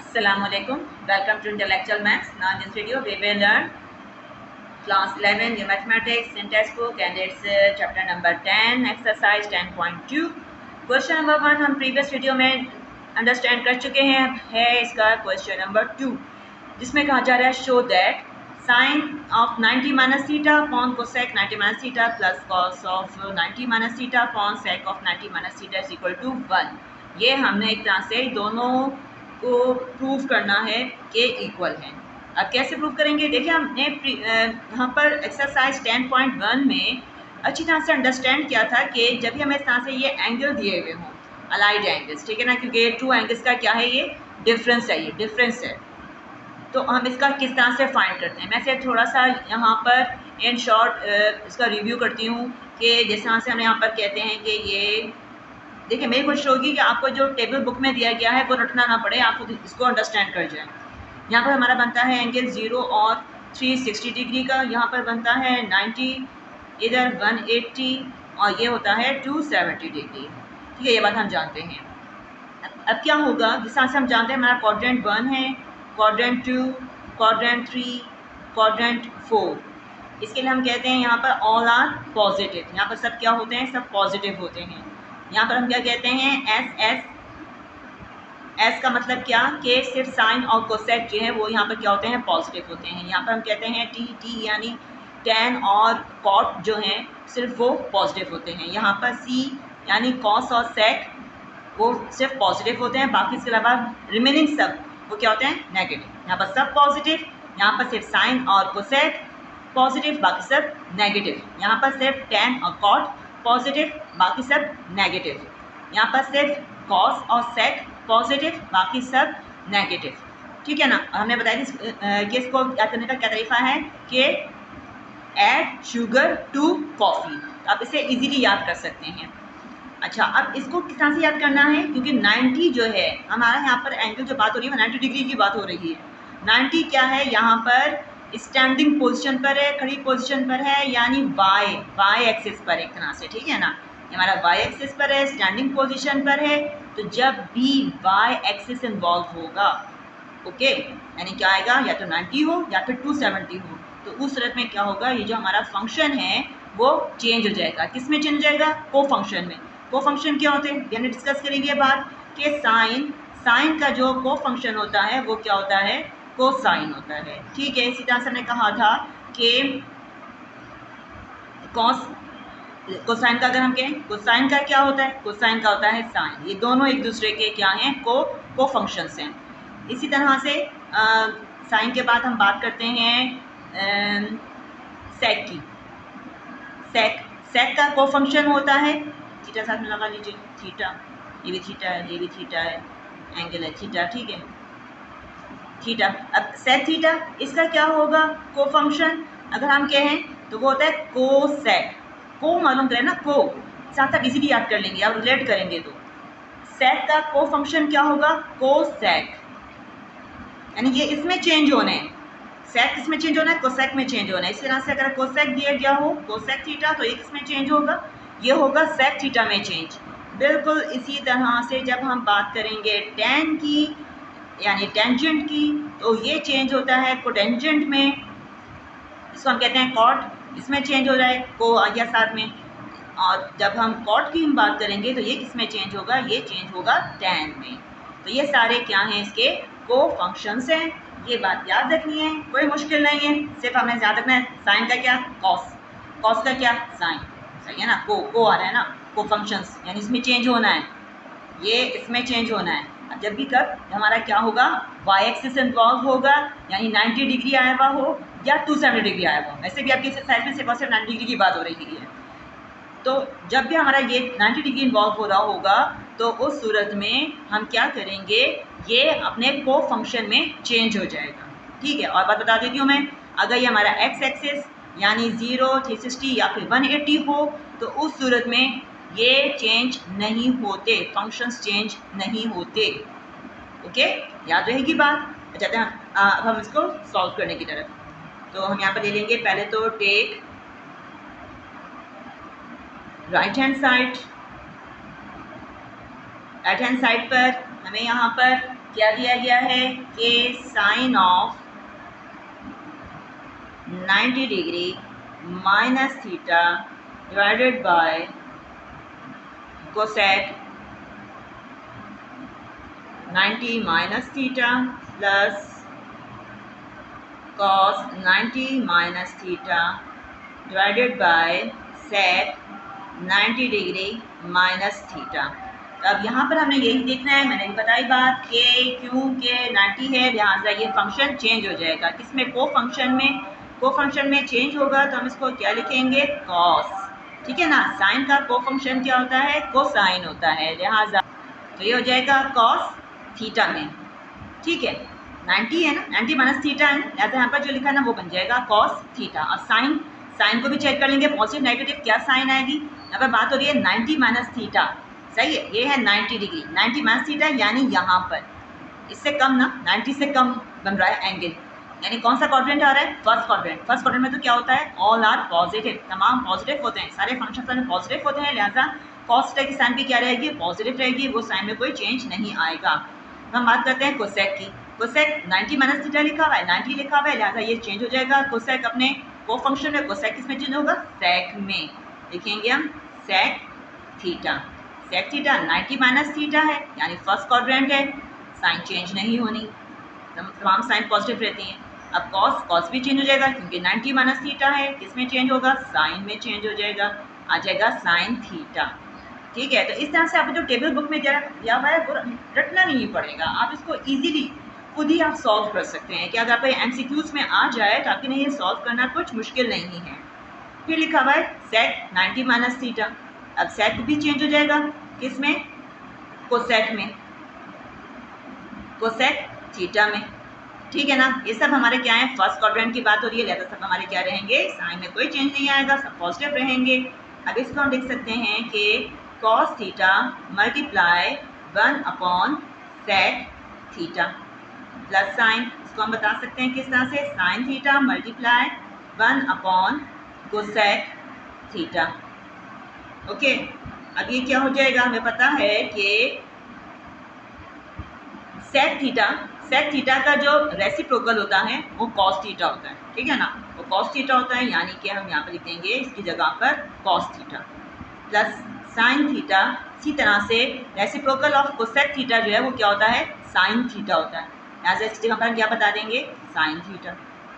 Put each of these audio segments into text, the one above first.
Assalamualaikum. Welcome to Intellectual Maths. Now in this video we will learn class 11 new mathematics in textbook and it's chapter number 10 exercise 10.2. Question number 1 हम previous video में understand कर चुके हैं. है इसका question number 2 जिसमें कहा जा रहा है show that sin of 90 minus theta upon cosec 90 minus theta plus cos of 90 minus theta upon sec of 90 minus theta is equal to 1. ये हमने एक तरह से दोनों को प्रूव करना है कि इक्वल है. अब कैसे प्रूव करेंगे? देखिए हमने यहाँ पर एक्सरसाइज 10.1 में अच्छी तरह से अंडरस्टैंड किया था कि जब भी हमें इस तरह से ये एंगल दिए हुए हों अलाइड एंगल्स, ठीक है ना, क्योंकि टू एंगल्स का क्या है, ये डिफरेंस है, ये डिफरेंस है. तो हम इसका किस तरह से फाइंड करते हैं, मैं से थोड़ा सा यहाँ पर इन शॉर्ट इसका रिव्यू करती हूँ कि जिस तरह से हम यहाँ पर कहते हैं कि ये देखिए मेरी कोशिश होगी कि आपको जो टेबल बुक में दिया गया है वो रटना ना पड़े, आपको इसको अंडरस्टैंड कर जाए. यहाँ पर हमारा बनता है एंगल 0 और 360 डिग्री का, यहाँ पर बनता है 90, इधर 180 और ये होता है 270 डिग्री. ठीक है, ये बात हम जानते हैं. अब क्या होगा, जिस तरह से हम जानते हैं हमारा क्वाड्रेंट 1 है, क्वाड्रेंट 2, क्वाड्रेंट 3, क्वाड्रेंट 4. इसके लिए हम कहते हैं यहाँ पर ऑल आर पॉजिटिव. यहाँ पर सब क्या होते हैं, सब पॉजिटिव होते हैं. यहाँ पर हम क्या कहते हैं, एस का मतलब क्या कि सिर्फ साइन और कोसेक जो है वो यहाँ पर क्या होते हैं, पॉजिटिव होते हैं. यहाँ पर हम कहते हैं टी यानी टैन और कॉट जो हैं सिर्फ वो पॉजिटिव होते हैं. यहाँ पर सी यानी कॉस और सेक वो सिर्फ पॉजिटिव होते हैं, बाकी इसके अलावा रिमेनिंग सब वो क्या होते हैं, नेगेटिव. यहाँ पर सब पॉजिटिव, यहाँ पर सिर्फ साइन और कोसेक पॉजिटिव, बाकी सब नेगेटिव. यहाँ पर सिर्फ टैन और कॉट पॉजिटिव, बाकी सब नेगेटिव. यहाँ पर सिर्फ कॉस और सेक पॉजिटिव, बाकी सब नेगेटिव. ठीक है ना. हमने बताया कि इसको याद करने का क्या तरीका है कि ऐड शुगर टू कॉफ़ी. आप इसे इजीली याद कर सकते हैं. अच्छा, अब इसको किस तरह से याद करना है, क्योंकि 90 जो है हमारा यहाँ पर एंगल जो बात हो रही है 90 डिग्री की बात हो रही है. 90 क्या है, यहाँ पर स्टैंडिंग पोजीशन पर है, खड़ी पोजीशन पर है, यानी वाई एक्सिस पर एक तरह से. ठीक है ना, हमारा वाई एक्सिस पर है, स्टैंडिंग पोजीशन पर है. तो जब भी वाई एक्सिस इन्वॉल्व होगा, ओके, यानी क्या आएगा, या तो 90 हो या फिर 270 हो, तो उस सूरत में क्या होगा, ये जो हमारा फंक्शन है वो चेंज हो जाएगा. किस में चेंज हो जाएगा, को फंक्शन में. को फंक्शन क्या होते हैं, यानी डिस्कस करेंगे बात कि साइन का जो को फंक्शन होता है वो क्या होता है, कोसाइन होता है. ठीक है, इसी तरह से हमने कहा था कि कोसाइन का अगर हम कहें, कोसाइन का क्या होता है, कोसाइन का होता है साइन. ये दोनों एक दूसरे के क्या हैं, को फंक्शंस हैं. इसी तरह से साइन के बाद हम बात करते हैं सेक की. सेक का को फंक्शन होता है थीटा, साथ में लगा लीजिए थीटा, ये भी थीटा है, ये भी थीटा है, एंगल है थीटा. ठीक है, थीटा. अब सेक थीटा इसका क्या होगा, को फंक्शन अगर हम कहें तो वो होता है कोसेक. को मालूम करें ना, को साथ साथ इजीली याद कर लेंगे, आप रिलेट करेंगे. तो सेक का को फंक्शन क्या होगा, कोसेक, यानी ये इसमें चेंज होना है. सेक इसमें चेंज होना है, कोसेक में चेंज होना है. इस तरह से अगर कोसेक दिया गया हो, कोसेक थीटा, तो एक इसमें चेंज होगा, ये होगा सेक थीटा में चेंज. बिल्कुल इसी तरह से जब हम बात करेंगे टैन की यानी टेंजेंट की, तो ये चेंज होता है कोटेंजेंट में. इसको हम कहते हैं कॉट, इसमें चेंज हो जाए को आ गया साथ में. और जब हम कॉट की हम बात करेंगे तो ये किस में चेंज होगा, ये चेंज होगा टैन में. तो ये सारे क्या हैं, इसके को फंक्शंस हैं. ये बात याद रखनी है, कोई मुश्किल नहीं है. सिर्फ हमें याद रखना है साइन का क्या, कॉस का क्या, साइन. सही है ना, को आ रहा है ना, को फंक्शंस, यानी इसमें चेंज होना है, ये इसमें चेंज होना है. जब भी कब हमारा क्या होगा, वाई एक्सिस इन्वॉल्व होगा, यानी 90 डिग्री आया हुआ हो या 270 डिग्री आया हुआ. वैसे भी आपकी एक्सरसाइज में सिर्फ 90 डिग्री की बात हो रही है. तो जब भी हमारा ये 90 डिग्री इन्वॉल्व हो रहा होगा तो उस सूरत में हम क्या करेंगे, ये अपने को फंक्शन में चेंज हो जाएगा. ठीक है, और बात बता देती हूँ मैं, अगर ये हमारा एक्स एक्सिस यानी 0, 360 या फिर 180 हो तो उस सूरत में ये चेंज नहीं होते, फंक्शंस चेंज नहीं होते. ओके, याद रहेगी बात. अच्छा, अब हम इसको सॉल्व करने की तरफ. तो हम यहाँ पर ले लेंगे पहले तो टेक राइट हैंड साइड पर हमें यहाँ पर क्या दिया गया है कि sine of 90 degree minus theta divided by cosec 90 minus theta plus cos 90 minus theta divided by sec 90 degree minus theta. तो अब यहाँ पर हमने यही देखना है, मैंने बताई बात कि क्योंकि 90 है लिहाजा ये फंक्शन चेंज हो जाएगा, किसमें को फंक्शन में चेंज होगा तो हम इसको क्या लिखेंगे कॉस, ठीक है ना। साइन का को फंक्शन क्या होता है कोसाइन होता है, लिहाजा तो ये हो जाएगा कॉस थीटा में, ठीक है 90 है ना 90 माइनस थीटा है ना, लिहाजा यहाँ पर जो लिखा है ना वो बन जाएगा कॉस थीटा। और साइन को भी चेक कर लेंगे पॉजिटिव नेगेटिव क्या साइन आएगी। यहाँ पर बात हो रही है 90 माइनस थीटा, सही है, ये है 90 डिग्री 90 माइनस थीटा यानी यहाँ पर इससे कम ना 90 से कम बन रहा है एंगल, यानी कौन सा क्वाड्रेंट आ रहा है फर्स्ट क्वाड्रेंट में तो क्या होता है ऑल आर पॉजिटिव, तमाम पॉजिटिव होते हैं, सारे फंक्शन में पॉजिटिव होते हैं, लिहाजा कॉस थीटा की साइन भी क्या रहेगी पॉजिटिव रहेगी, वो साइन में कोई चेंज नहीं आएगा। हम बात करते हैं कोसेक की, कोसेक 90 माइनस थीटा लिखा हुआ है 90 लिखा हुआ है, लिहाजा ये चेंज हो जाएगा कोसेक अपने को फंक्शन में, कोसेक किसमें चेंज होगा सेक में, लिखेंगे हम सेक थीटा 90 माइनस थीटा है यानी फर्स्ट क्वाड्रेंट है, साइन चेंज नहीं होनी, तमाम साइन पॉजिटिव रहती हैं। अब कॉस भी चेंज हो जाएगा क्योंकि 90 माइनस थीटा है, किसमें चेंज होगा साइन में चेंज हो जाएगा, आ जाएगा साइन थीटा, ठीक है। तो इस तरह से आप जो टेबल बुक में दिया हुआ है वो रटना नहीं पड़ेगा, आप इसको इजीली खुद ही आप सॉल्व कर सकते हैं कि अगर आप एमसीक्यूज में आ जाए तो आपके लिए ये सॉल्व करना कुछ मुश्किल नहीं है। फिर लिखा हुआ है सेक 90 माइनस थीटा, अब सेक भी चेंज हो जाएगा किसमें कोसेक में, कोसेक थीटा में, ठीक है ना। ये सब हमारे क्या है फर्स्ट क्वाड्रेंट की बात हो रही है, लिहाजा सब हमारे क्या रहेंगे साइन में कोई चेंज नहीं आएगा, सब पॉजिटिव रहेंगे। अब इसको हम लिख सकते हैं कि cos theta multiply 1 upon sec theta plus sine, इसको हम बता सकते हैं किस तरह से sine theta multiply 1 upon cosec theta, okay. अब ये क्या हो जाएगा, हमें पता है कि सेक थीटा का जो रेसिप्रोकल होता है वो कॉस थीटा होता है, ठीक है ना, वो कॉस थीटा होता है, यानी कि हम यहाँ पर लिख देंगे इसकी जगह पर cos theta plus sine theta. इसी तरह से रेसिप्रोकल ऑफ कोसेक थीटा जो है वो क्या होता है साइन थीटा होता है, ऐसे इसकी जगह पर क्या बता देंगे साइन थीटा,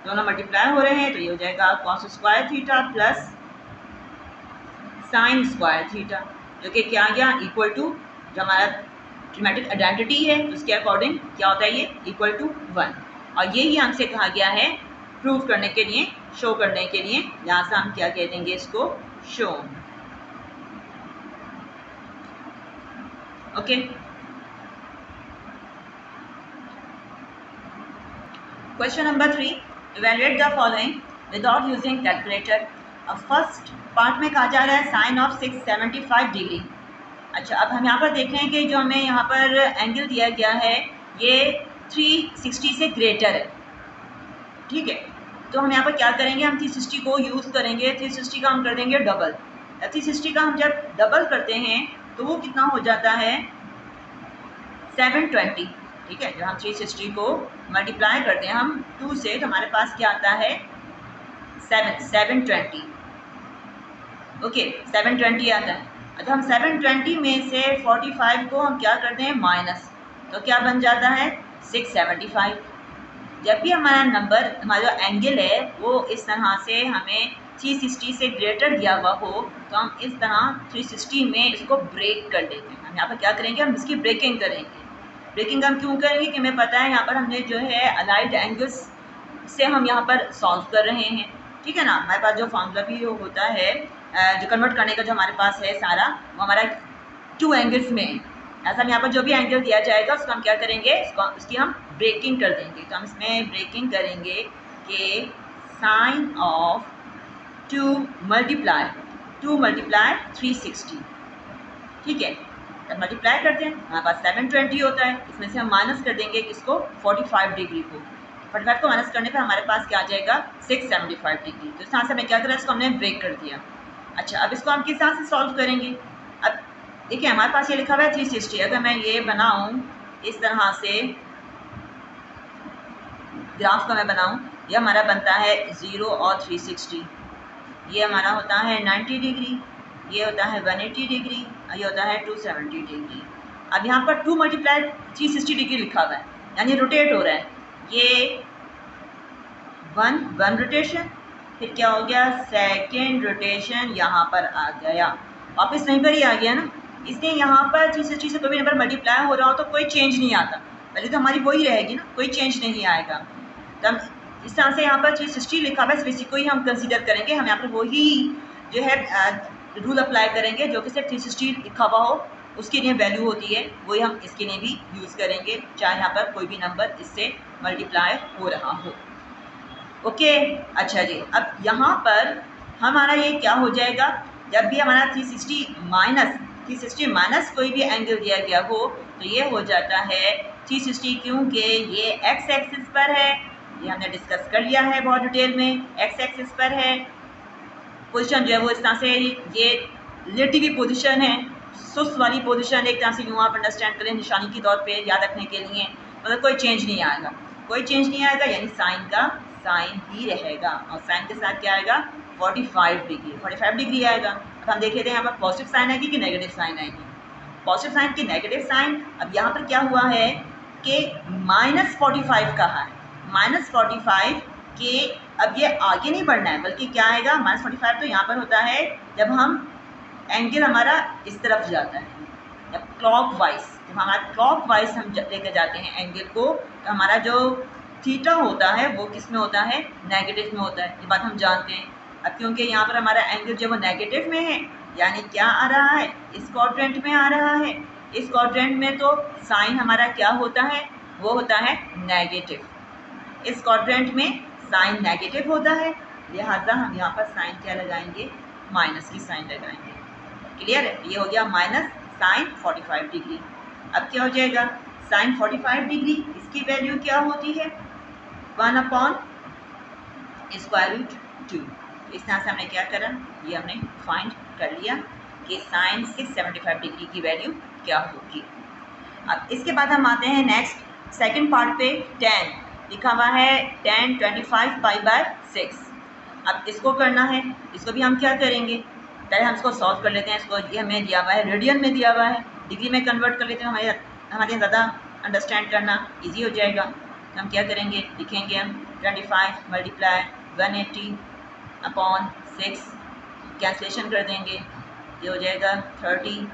दोनों मल्टीप्लाई हो रहे हैं तो ये हो जाएगा cos square theta plus sine square theta, जो कि क्या आ गया इक्वल टू, जो हमारा ट्रिमेटिक आइडेंटिटी है उसके अकॉर्डिंग क्या होता है ये इक्वल टू 1, और यही हमसे कहा गया है प्रूव करने के लिए, शो करने के लिए, यहाँ से हम क्या कह देंगे इसको show, okay. Question number 3, evaluate the following without using calculator. अब फर्स्ट पार्ट में कहा जा रहा है साइन ऑफ 675 डिग्री। अच्छा, अब हम यहाँ पर देख रहे हैं कि जो हमें यहाँ पर एंगल दिया गया है ये 360 से ग्रेटर है, ठीक है। तो हम यहाँ पर क्या करेंगे, हम 360 को यूज़ करेंगे, 360 का हम कर देंगे डबल, 360 का हम जब डबल करते हैं तो वो कितना हो जाता है 720, ठीक है। जब हम 360 को मल्टीप्लाई करते हैं हम 2 से तो हमारे पास क्या आता है 720, ओके 720 आता है। तो हम 720 में से 45 को हम क्या करते हैं माइनस, तो क्या बन जाता है 675। जब भी हमारा नंबर, हमारा जो एंगल है वो इस तरह से हमें 360 से ग्रेटर दिया हुआ हो तो हम इस तरह 360 में इसको ब्रेक कर लेते हैं। हम यहाँ पर क्या करेंगे, हम इसकी ब्रेकिंग करेंगे। ब्रेकिंग हम क्यों करेंगे कि हमें पता है यहाँ पर हमने जो है अलाइड एंगल्स से हम यहाँ पर सॉल्व कर रहे हैं, ठीक है ना। हमारे पास जो फार्मूला भी होता है जो कन्वर्ट करने का जो हमारे पास है सारा, वो हमारा 2 एंगल्स में है। ऐसा हम यहाँ पर जो भी एंगल दिया जाएगा उसको हम क्या करेंगे, उसकी हम ब्रेकिंग कर देंगे। तो हम इसमें ब्रेकिंग करेंगे कि साइन ऑफ 2 मल्टीप्लाई 360, ठीक है। जब मल्टीप्लाई करते हैं हमारे पास 720 होता है, इसमें से हम माइनस कर देंगे किसको 45 डिग्री को, 45 को माइनस करने पर हमारे पास क्या आ जाएगा 675 डिग्री। तो इस तरह से हमें क्या करा, इसको हमने ब्रेक कर दिया। अच्छा, अब इसको हम किस तरह से सॉल्व करेंगे। अब देखिए हमारे पास ये लिखा हुआ है 360, अगर मैं ये बनाऊँ इस तरह से ग्राफ का मैं बनाऊँ, ये हमारा बनता है 0 और 360, ये हमारा होता है 90 डिग्री, ये होता है 180 डिग्री, ये होता है 270 डिग्री। अब यहाँ पर 2 मल्टीप्लाई 360 डिग्री लिखा हुआ है, यानी रोटेट हो रहा है। ये वन रोटेशन, फिर क्या हो गया, सेकेंड रोटेशन यहाँ पर आ गया, वापस नहीं पर ही आ गया ना। इसलिए यहाँ पर 360 से कोई भी नंबर मल्टीप्लाई हो रहा हो तो कोई चेंज नहीं आता, पहले तो हमारी वही रहेगी ना, कोई चेंज नहीं आएगा। तब इस तरह से यहाँ पर 360 लिखा हुआ है, सिर्फ इसी को ही हम कंसीडर करेंगे। हम यहाँ पर वही जो है रूल अप्लाई करेंगे जो कि सिर्फ 360 लिखा हुआ हो, उसके लिए वैल्यू होती है, वही हम इसके लिए भी यूज़ करेंगे, चाहे यहाँ पर कोई भी नंबर इससे मल्टीप्लाई हो रहा हो। ओके, अच्छा जी। अब यहाँ पर हमारा ये क्या हो जाएगा, जब भी हमारा 360 माइनस कोई भी एंगल दिया गया हो तो ये हो जाता है 360, क्योंकि ये एक्स एक्सिस पर है, ये हमने डिस्कस कर लिया है बहुत डिटेल में, एक्स एक्सिस पर है। पोजीशन जो है वो इस तरह से, ये रिलेटिव की पोजीशन है, सुस्त वाली पोजीशन, एक तरह से यूँ आप अंडरस्टैंड करें निशानी के तौर पे याद रखने के लिए, मतलब कोई चेंज नहीं आएगा, कोई चेंज नहीं आएगा, यानी साइन का साइन ही रहेगा, और साइन के साथ क्या आएगा, 45 डिग्री आएगा। अब हम देख लेते हैं यहाँ पर पॉजिटिव साइन आएगी कि नेगेटिव साइन आएगी। पॉजिटिव साइन की नेगेटिव साइन, अब यहाँ पर क्या हुआ है कि -45 कहा है, -45 के अब ये आगे नहीं बढ़ना है, बल्कि क्या आएगा, -45 तो यहाँ पर होता है जब हम एंगल हमारा इस तरफ जाता है, जब क्लॉकवाइज, जब हमारा क्लॉकवाइज हम लेकर जाते हैं एंगल को, तो हमारा जो थीटा होता है वो किस में होता है, नेगेटिव में होता है, ये बात हम जानते हैं। अब क्योंकि यहाँ पर हमारा एंगल जो वो नेगेटिव में है, यानी क्या आ रहा है, इस क्वाड्रेंट में आ रहा है, इस क्वाड्रेंट में तो साइन हमारा क्या होता है, वो होता है नेगेटिव, इस क्वाड्रेंट में साइन नेगेटिव होता है, लिहाजा हम यहाँ पर साइन क्या लगाएंगे, माइनस की साइन लगाएंगे। क्लियर है, ये हो गया माइनस साइन 45 डिग्री। अब क्या हो जाएगा, साइन 45 डिग्री, इसकी वैल्यू क्या होती है, 1/√2। इस तरह से हमने क्या करा, ये हमने फाइंड कर लिया कि साइन 675 डिग्री की वैल्यू क्या होगी। अब इसके बाद हम आते हैं नेक्स्ट सेकंड पार्ट पे, tan लिखा हुआ है, tan 25π/6। अब इसको करना है, इसको भी हम क्या करेंगे, पहले हम इसको सॉल्व कर लेते हैं। इसको ये हमें दिया हुआ है, रेडियन में दिया हुआ है, डिग्री में कन्वर्ट कर लेते हैं, हमारे ज़्यादा अंडरस्टैंड करना इजी हो जाएगा। तो हम क्या करेंगे, लिखेंगे हम 25 × 180/6, कैंसलेशन कर देंगे, ये हो जाएगा 30,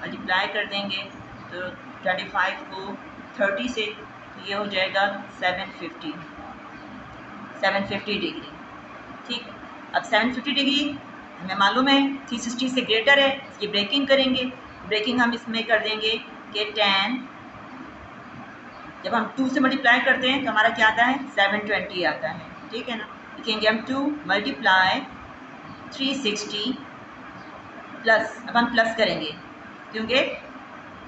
मल्टीप्लाई कर देंगे तो 25 को 30 से, तो ये हो जाएगा 750 डिग्री। ठीक, अब 750 डिग्री हमें मालूम है 360 से ग्रेटर है, इसकी ब्रेकिंग करेंगे। ब्रेकिंग हम इसमें कर देंगे कि tan, जब हम 2 से मल्टीप्लाई करते हैं तो हमारा क्या आता है, 720 आता है। ठीक है ना, लिखेंगे हम 2 × 360 प्लस, अब हम प्लस करेंगे क्योंकि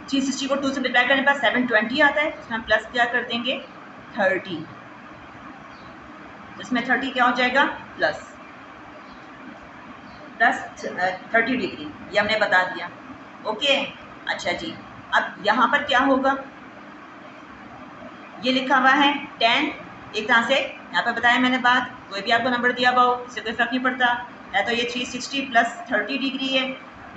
360 को 2 से मल्टीप्लाई करने पर 720 आता है, इसमें हम प्लस क्या कर देंगे 30, तो इसमें 30 क्या हो जाएगा, प्लस 30 डिग्री, ये हमने बता दिया। ओके, अच्छा जी। अब यहाँ पर क्या होगा, ये लिखा हुआ है tan, एक तरह से यहाँ पर बताया मैंने बात, कोई भी आपको नंबर दिया हुआ हो इससे कोई फर्क नहीं पड़ता है, तो ये 360 + 30 डिग्री है,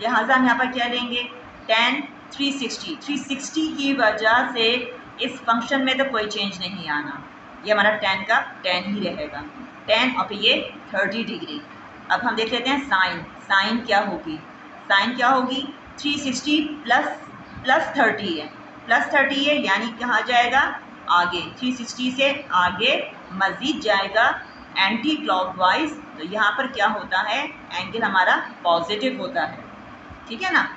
लिहाजा हम यहाँ पर क्या लेंगे, tan 360 की वजह से इस फंक्शन में तो कोई चेंज नहीं आना, ये हमारा tan का tan ही रहेगा, tan और फिर ये 30 डिग्री। अब हम देख लेते हैं साइन क्या होगी, साइन क्या होगी, 360 प्लस 30 है, प्लस 30 है, यानी कहाँ जाएगा, आगे 360 से आगे मज़ीद जाएगा एंटी क्लॉकवाइज, तो यहाँ पर क्या होता है, एंगल हमारा पॉजिटिव होता है। ठीक है ना,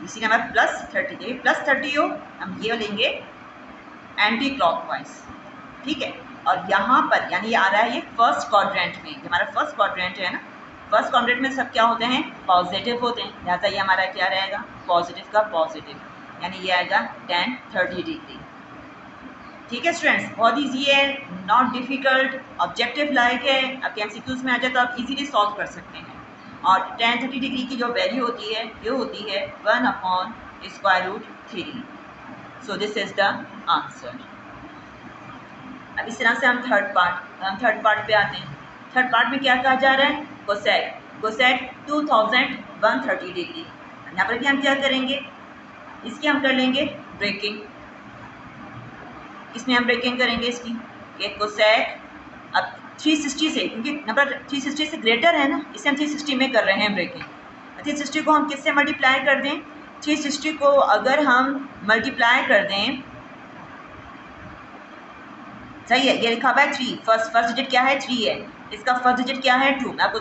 इसी नंबर +30, जब +30 हो हम ये लेंगे एंटी क्लॉकवाइज। ठीक है, और यहाँ पर यानी ये आ रहा है ये फर्स्ट क्वाड्रेंट में, हमारा फर्स्ट क्वाड्रेंट है ना, फर्स्ट क्वाड्रेंट में सब क्या होते हैं, पॉजिटिव होते हैं, लिहाजा ये हमारा क्या रहेगा, पॉजिटिव का पॉजिटिव, यानी ये आएगा tan 30 डिग्री। ठीक है स्टूडेंट्स, बहुत ईजी है, नॉट डिफ़िकल्ट, ऑब्जेक्टिव लाइक है, आपके MCQs में आ जाए तो आप इजीली सॉल्व कर सकते हैं। और tan 30 डिग्री की जो वैल्यू होती है ये होती है 1/√3। So this is the answer. अब इस तरह से हम थर्ड पार्ट पे आते हैं। थर्ड पार्ट में क्या कहा जा रहा है, कोसेक 2130 डिग्री। यहाँ पर भी हम क्या करेंगे, इसकी हम कर लेंगे ब्रेकिंग, इसमें हम ब्रेकिंग करेंगे इसकी कि कोसेक अब 360 से, क्योंकि नंबर 360 से ग्रेटर है ना, इसे हम 360 में कर रहे हैं ब्रेकिंग। 360 को हम किससे मल्टीप्लाई कर दें, 360 को अगर हम मल्टीप्लाई कर दें, सही है, ये लिखा हुआ है 3, फर्स्ट डिजिट क्या है 3 है, इसका फर्स्ट डिजिट क्या है 2। मैं आपको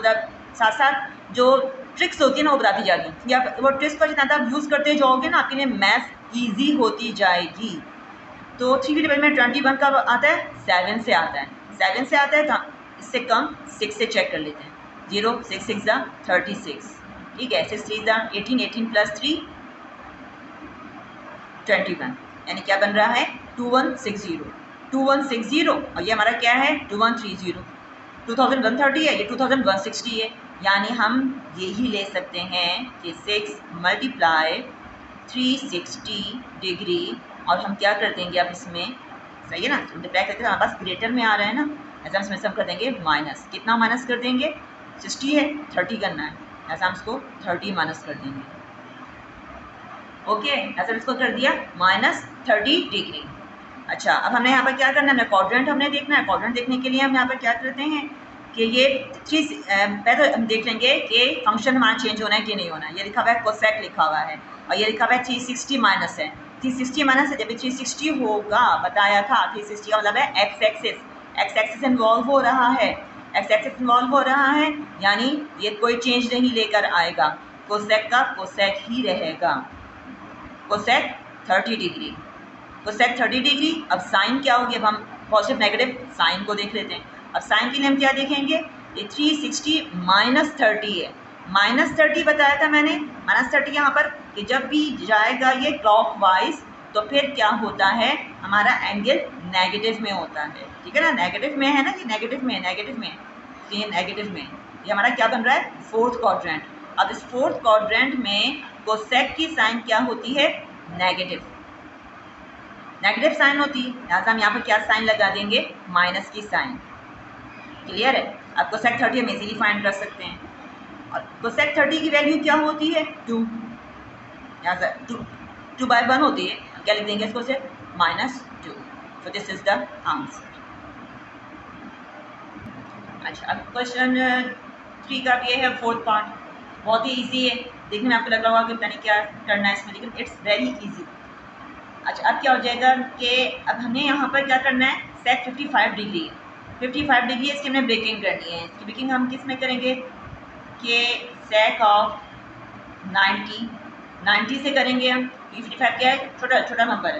साथ साथ जो ट्रिक्स होती है ना वो बताती जा रही हूँ, या वो ट्रिक्स पर जितना आप यूज़ करते जाओगे ना आपके लिए मैथ ईजी होती जाएगी। तो 3 के टेबल में 21 का आता है 7 से आता है, 7 से आता है तो इससे कम 6 से चेक कर लेते हैं। 0 6 6 ज़ा 36, ठीक है, 6 3 ज़ा 18, 18 प्लस 3 21, यानी क्या बन रहा है 2160 और ये हमारा क्या है 2130। 2130 है, ये 2160 है, यानी हम यही ले सकते हैं कि 6 मल्टीप्लाई 360 डिग्री और हम क्या कर देंगे अब इसमें, सही है ना, मल्टीप्लाई करके हमारे पास ग्रेटर में आ रहा है ना, ऐसा हम इसमें सब कर देंगे माइनस, कितना माइनस कर देंगे 60 है 30 करना है, ऐसा हम इसको 30 माइनस कर देंगे। ओके, ऐसा इसको कर दिया -30 डिग्री। अच्छा, अब हमने यहाँ पर क्या करना है, क्वाड्रेंट हमने देखना है। क्वाड्रेंट देखने के लिए हम यहाँ पर क्या करते हैं कि ये पहले हम देख लेंगे कि फंक्शन हमारा चेंज होना है कि नहीं होना है। ये लिखा हुआ है कोसेक लिखा हुआ है और ये लिखा हुआ है 360 माइनस है, 360 माइनस है, जब 360 होगा बताया था 360 का मतलब है एक्स एक्सिस इन्वॉल्व हो रहा है, एक्स एक्सिस इन्वॉल्व हो रहा है, यानी ये कोई चेंज नहीं लेकर आएगा, कोसेक का कोसेक ही रहेगा, कोसेक 30 डिग्री, कोसेक 30 डिग्री। अब साइन क्या होगी, अब हम पॉजिटिव नेगेटिव साइन को देख लेते हैं। अब साइन के लिए हम क्या देखेंगे, ये 360 -30 है, -30 बताया था मैंने, -30 यहाँ पर कि जब भी जाएगा ये क्लॉकवाइज तो फिर क्या होता है हमारा एंगल नेगेटिव में होता है, ठीक है ना, नेगेटिव में है ना, ये नेगेटिव में ये नेगेटिव में, ये हमारा क्या बन रहा है फोर्थ क्वाड्रेंट। अब इस फोर्थ क्वाड्रेंट में कोसेक की साइन क्या होती है नेगेटिव साइन होती है, लिहाजा हम यहाँ पर क्या साइन लगा देंगे माइनस की साइन। क्लियर है, अब कोसेक 30 हम इजीली फाइंड कर सकते हैं और कोसेक 30 की वैल्यू क्या होती है 2, यहाँ से 2/1 होती है, क्या लिख देंगे इसको से -2, सो दिस इज द आंसर। अच्छा, अब क्वेश्चन 3 का भी है फोर्थ पार्ट, बहुत ही ईजी है, देखने में आपको लग रहा होगा कि पता नहीं क्या करना है इसमें, लेकिन इट्स वेरी ईजी। अच्छा, अब क्या हो जाएगा कि अब हमें यहाँ पर क्या करना है, सेक 55 डिग्री है, 55 डिग्री इसकी हमने ब्रेकिंग करनी है। इसकी ब्रेकिंग हम किस में करेंगे कि सेक ऑफ 90 से करेंगे हम। 55 क्या है, छोटा नंबर है,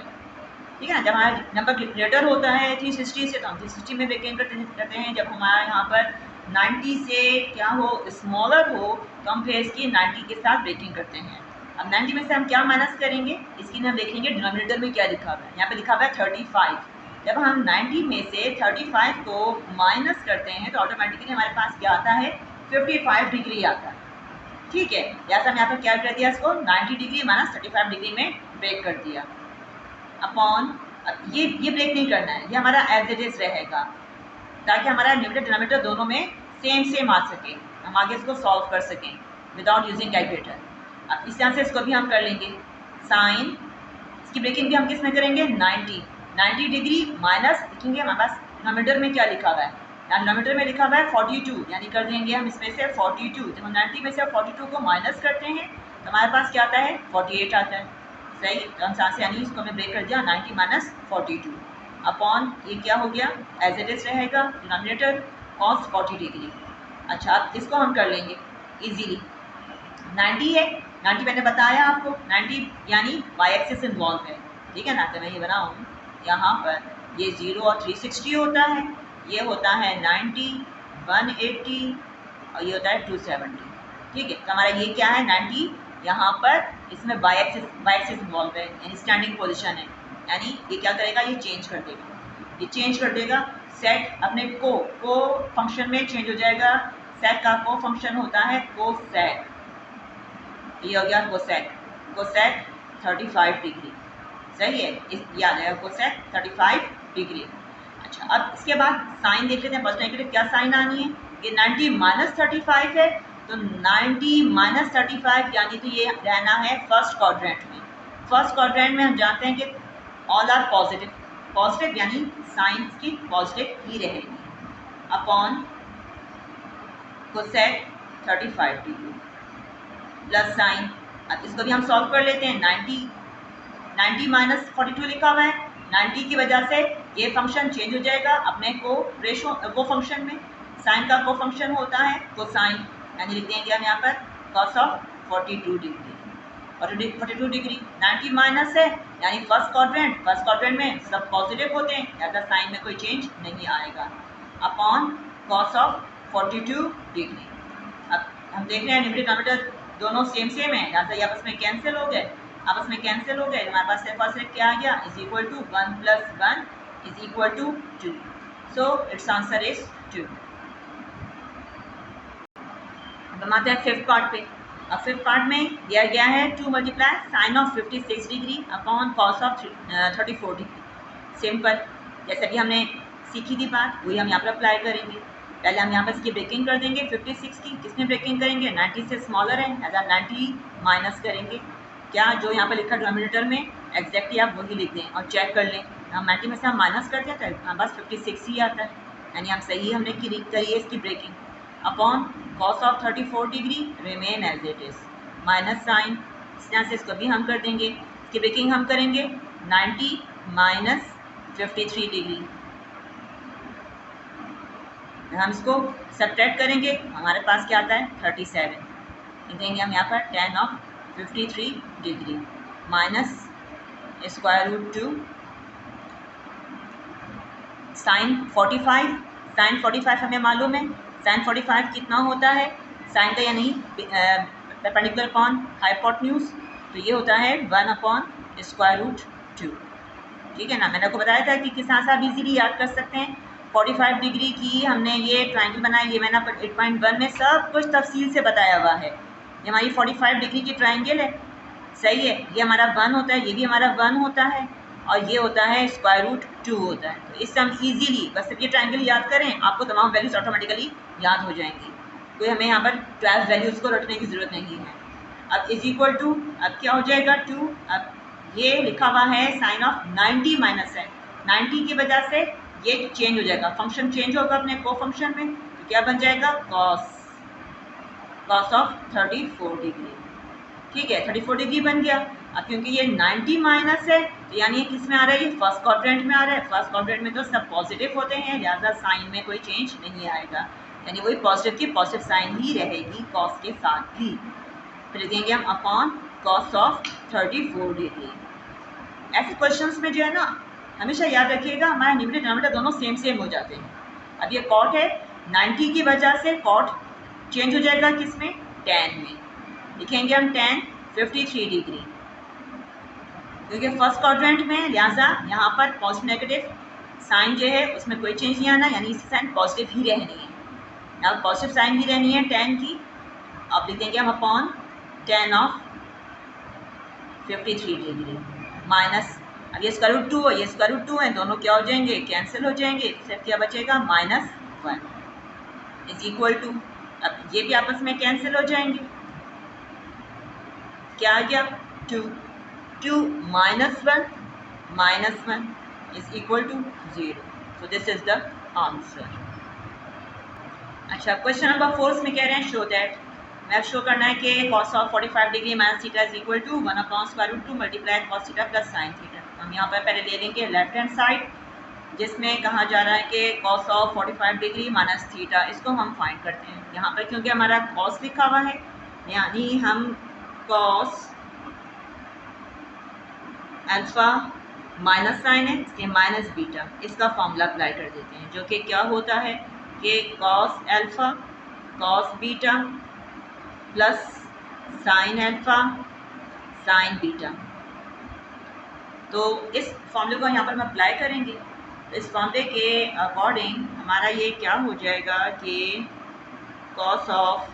ठीक है ना, जब हमारा नंबर ग्रेटर होता है 360 से तो हम 360 में ब्रेकिंग करते हैं, जब हमारा यहाँ पर 90 से क्या हो स्मॉलर हो तो हम फिर इसकी 90 के साथ ब्रेकिंग करते हैं। अब 90 में से हम क्या माइनस करेंगे, इसकी हम देखेंगे डिनोमिनेटर में क्या लिखा हुआ है, यहाँ पे लिखा हुआ है 35। जब हम 90 में से 35 को माइनस करते हैं तो ऑटोमेटिकली हमारे पास क्या आता है 55 डिग्री आता है, ठीक है, जैसा हम यहाँ पर क्या कर दिया इसको 90 डिग्री माइनस 35 डिग्री में ब्रेक कर दिया अपॉन, ये ब्रेक नहीं करना है, ये हमारा एज इट इज रहेगा ताकि हमारा न्यूमरेटर डिनोमिनेटर दोनों में सेम आ सके, हम आगे इसको सॉल्व कर सकें विदाउट यूजिंग कैलकुलेटर। अब इस तरह से इसको भी हम कर लेंगे, साइन इसकी ब्रेकिंग भी हम किस में करेंगे 90 डिग्री माइनस, लिखेंगे हमारे पास डिनोमिनेटर में क्या लिखा हुआ है, डिनोमिनेटर में लिखा हुआ है 42, यानी कर देंगे हम इसमें से 42, जब हम 90 में से 42 को माइनस करते हैं तो हमारे पास क्या आता है 48 आता है, सही, तो हम साथ से यानी इसको हमने ब्रेक कर दिया 90 माइनस 42 अपॉन, ये क्या हो गया एज इट इज रहेगा डिनोमिनेटर कॉस 40 डिग्री। अच्छा, अब इसको हम कर लेंगे इजीली, 90 है, 90 मैंने बताया आपको 90 यानी वाई एक्सिस इन्वॉल्व है, ठीक है ना, तो मैं ये बनाऊँ यहाँ पर ये 0 और 360 होता है, ये होता है 90 180 और ये होता है 270, ठीक है, तो हमारा ये क्या है 90 यहाँ पर इसमें वाई एक्सिस इन्वॉल्व है यानी स्टैंडिंग पोजीशन है, यानी ये क्या करेगा ये चेंज कर देगा, सेट अपने को फंक्शन में चेंज हो जाएगा, सेक का को फंक्शन होता है कोसेक, ये हो गया कोसेक 35 डिग्री, सही है, इस याद है कोसेक 35 डिग्री। अच्छा, अब इसके बाद साइन देख लेते हैं। फर्स्ट नेगेटिव क्या साइन आनी है, ये 90 माइनस 35 है, तो 90 माइनस 35 यानी कि ये रहना है फर्स्ट क्वाड्रेंट में। फर्स्ट क्वाड्रेंट में हम जानते हैं कि ऑल आर पॉजिटिव, पॉजिटिव यानी साइन की पॉजिटिव ही रहेगी upon cosec 35 degree plus sign. अब इसको भी हम सॉल्व कर लेते हैं। 90 माइनस 42 लिखा हुआ है, 90 की वजह से ये फंक्शन चेंज हो जाएगा अपने को फंक्शन में। साइन का को फंक्शन होता है कोसाइन, यानी लिख देंगे हम यहाँ पर कॉस ऑफ 42 डिग्री। और 42 डिग्री 90 माइनस है यानी फर्स्ट क्वाड्रेंट में सब पॉजिटिव होते हैं, लिहाजा साइन में कोई चेंज नहीं आएगा अपॉन कॉस ऑफ 42 डिग्री। अब हम देख रहे हैं न्यूमरेटर डिनोमिनेटर दोनों सेम है, लिहाजा ये आपस में कैंसिल हो गए। हमारे पास सिर्फ और सिर्फ क्या आ गया, is equal to 1 plus 1 is equal to 2। So it's answer is 2। अब हम आते हैं फिफ्थ पार्ट पे। अब फिफ्थ पार्ट में दिया गया है 2 multiply sine of 56 degree upon cos of 34 degree. Simple, जैसे कि हमने सीखी थी बात, वही हम यहाँ पर अप्लाई करेंगे। पहले हम यहाँ पर इसकी ब्रेकिंग कर देंगे 56 की। किसमें ब्रेकिंग करेंगे, 90 से स्मॉलर है, लिहाजा 90 माइनस करेंगे। क्या जो यहाँ पर लिखा डिनोमिनेटर में एग्जैक्टली आप वही लिख दें और चेक कर लें। हम 90 में से हम माइनस करते हैं तो हमारे पास 56 ही आता है, यानी हम सही हमने करी है इसकी breaking. Upon cos of 34 degree remain as it is minus sine. इस तरह से इसको भी हम कर देंगे। इसकी ब्रेकिंग हम करेंगे 90 माइनस 53 डिग्री। हम इसको सब्ट्रैक्ट करेंगे, हमारे पास क्या आता है 37। लिख देंगे हम यहाँ पर 10 of 53 degree minus square root 2 sine 45। Sine 45 हमें मालूम है, साइन 45 कितना होता है, साइन का यानी परपेंडिकुलर अपॉन हाइपोटेन्यूज, तो ये होता है 1 अपॉन स्क्वायर रूट 2। ठीक है ना, मैंने आपको बताया था कि किस तरह से आप इजीली याद कर सकते हैं। 45 डिग्री की हमने ये ट्रायंगल बनाया, ये मैंने 8.1 में सब कुछ तफसील से बताया हुआ है। ये हमारी 45 डिग्री की ट्रायंगल है, सही है। ये हमारा 1 होता है, ये भी हमारा 1 होता है, और ये होता है स्क्वायर रूट 2 होता है। तो इससे हम इजीली बस ये ट्रायंगल याद करें, आपको तमाम वैल्यूज ऑटोमेटिकली याद हो जाएंगी। कोई हमें यहाँ पर 12 वैल्यूज़ को रटने की ज़रूरत नहीं है। अब इज इक्वल टू, अब क्या हो जाएगा 2। अब ये लिखा हुआ है साइन ऑफ 90 माइनस है, 90 की वजह से ये चेंज हो जाएगा, फंक्शन चेंज होगा अपने को फंक्शन में, तो क्या बन जाएगा कॉस ऑफ 34 डिग्री। ठीक है, 34 डिग्री बन गया। अब क्योंकि ये 90 माइनस है, तो यानी ये किस में आ रहा है, ये फर्स्ट क्वाड्रेंट में आ रहा है। फर्स्ट क्वाड्रेंट में तो सब पॉजिटिव होते हैं, लिहाजा साइन में कोई चेंज नहीं आएगा, यानी वही पॉजिटिव की पॉजिटिव साइन ही रहेगी कॉस के साथ भी। फिर लिखेंगे हम अपॉन कॉस ऑफ 34 डिग्री। ऐसे क्वेश्चंस में जो है ना, हमेशा याद रखिएगा हमारे न्यूमरेटर डिनोमिनेटर दोनों सेम हो जाते हैं। अब ये कॉट है, 90 की वजह से कॉट चेंज हो जाएगा किस में, tan में। लिखेंगे हम tan 53 डिग्री, क्योंकि फर्स्ट क्वाड्रेंट में, लिहाजा यहाँ पर पॉजिटिव नेगेटिव साइन जो है उसमें कोई चेंज नहीं आना, यानी इसकी साइन पॉजिटिव ही रहनी है। यहाँ पॉजिटिव साइन ही रहनी है tan की। अब लिख देंगे हम upon tan of 53 degree minus, अब ये स्क्वायर रूट 2 है, ये स्क्वायर रूट 2 है, दोनों क्या हो जाएंगे, कैंसिल हो जाएंगे। सिर्फ क्या बचेगा -1 इज इक्वल टू, अब ये भी आपस में कैंसिल हो जाएंगे। क्या आ गया 2 minus 1 is equal to 0। So this is the answer. अच्छा, क्वेश्चन नंबर 4 में कह रहे हैं शो दैट, मैं शो करना है कि cos of 45 degree minus theta is equal to 1 upon square root 2 multiply cos theta plus sine theta. हम यहाँ पर पहले ले लेंगे लेफ्ट हैंड साइड, जिसमें कहा जा रहा है कि cos of 45 degree minus theta, इसको हम फाइंड करते हैं। यहाँ पर क्योंकि हमारा कॉस लिखा हुआ है, यानी हम कॉस अल्फा माइनस साइन है, इसके माइनस बीटा, इसका फॉर्मूला अप्लाई कर देते हैं, जो कि क्या होता है कि cos alpha cos beta plus sine alpha sign beta. तो इस फॉर्मूले को यहाँ पर हम अप्लाई करेंगे। तो इस फॉर्मूले के अकॉर्डिंग हमारा ये क्या हो जाएगा कि cos of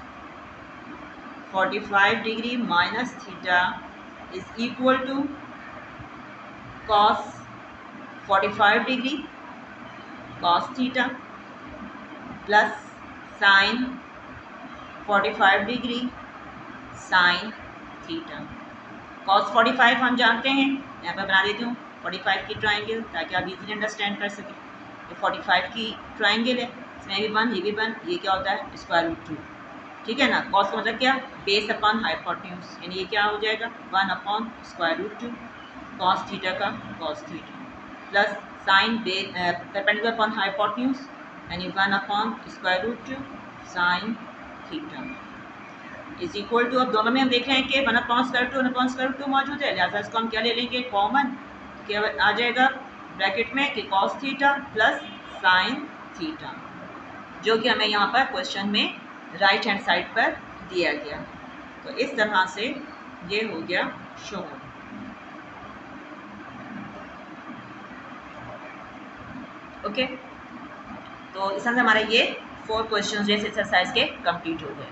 45 degree minus theta is equal to cos 45 degree cos theta plus sine 45 degree sine theta. Cos 45 हम जानते हैं, यहाँ पर बना देती हूँ 45 की ट्राइंगल ताकि आप इजीली अंडरस्टैंड कर सकें। ये 45 की ट्राइंगल है, इसमें भी 1 ये भी 1, ये क्या होता है स्क्वायर रूट 2, ठीक है ना। कॉस का मतलब क्या, बेस अपॉन हाइपोटेन्यूज, यानी ये क्या हो जाएगा 1 upon square root 2 cos theta का cos theta plus sine perpendicular upon hypotenuse यानी 1 upon square root 2 sine theta is equal to, अब दोनों में हम देख रहे हैं कि 1 upon square root 2 1 upon square root 2 मौजूद है, लिहाजा इसको हम क्या ले लेंगे कॉमन, क्या आ जाएगा ब्रैकेट में कि cos theta plus sine theta, जो कि हमें यहाँ पर क्वेश्चन में राइट हैंड साइड पर दिया गया। तो इस तरह से ये हो गया शो। ओके, तो इस तरह से हमारे ये 4 क्वेश्चन जो इस एक्सरसाइज के कंप्लीट हो गए।